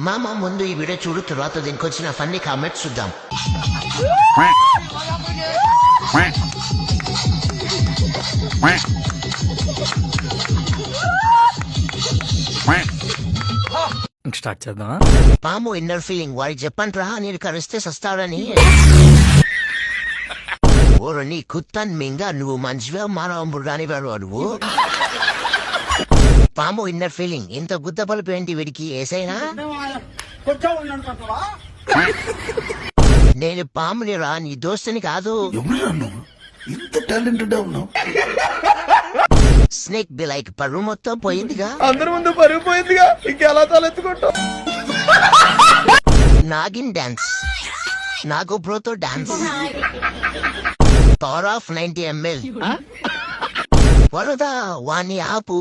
మామ ముందు ఈ వీడియో చూడు, తర్వాత దీనికి వచ్చిన ఫన్నీ కామెంట్స్ చూద్దాం. స్టార్ట్ చేద్దామా? పాము ఇన్నర్ ఫీలింగ్ వాడికి చెప్పంట్రా, నేను కరిస్తే సస్తాడని. ఓరు నీ కుత్తన్ మింగా, నువ్వు మంచివే మానవ మృగాని వాడు నువ్వు. పాము ఇన్నర్ ఫీలింగ్, ఇంత గుద్ద పలుపు ఏంటి వీడికి ఏసైనా? నేను పాముని రా, నీ దోస్తుని కాదు. ఇంత టాలెంటెడ్ ఉన్నావు. స్నేక్ బి లైక్ పరువు మొత్తం పోయిందిగా. అందరి ముందు పరుగు పోయిందిగా, ఇంకెలా తలెత్తుకుంటావు? నాగిన్ డాన్స్, నాగు బ్రోతో డాన్స్. Power of 90 ml. వరదా వాణ్ణి ఆపు.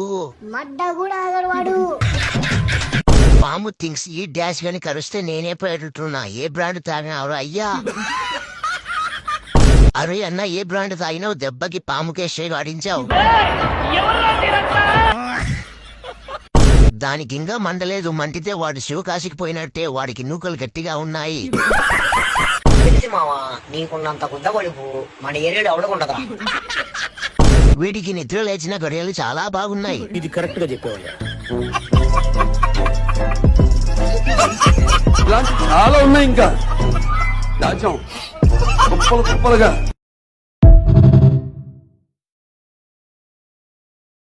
మడ్డ కూడా ఆగడు. పాము థింగ్స్ ఈ డాష్ గాని కరిస్తే నేనే పెడుతున్నా. ఏ బ్రాండ్ తాగినావు అయ్యా? అరే అన్న, ఏ బ్రాండ్ తాగినావు? దెబ్బకి పాముకే షేర్ ఆడించావు. దానికి ఇంకా మండలేదు, మంటితే వాడు శివకాశికి పోయినట్టే. వాడికి నూకలు గట్టిగా ఉన్నాయి. మావా, నీకున్నంత గుద్ద పడుపు మన ఏరియాలో ఎవడకుండదా? వీడికి నిద్ర లేచిన గడియలు చాలా బాగున్నాయి. ఇది కరెక్ట్ గా చెప్పేవాళ్ళు. ఇలాంటి చాలా ఉన్నాయి, ఇంకా దాచాం కుప్పలు కుప్పలుగా.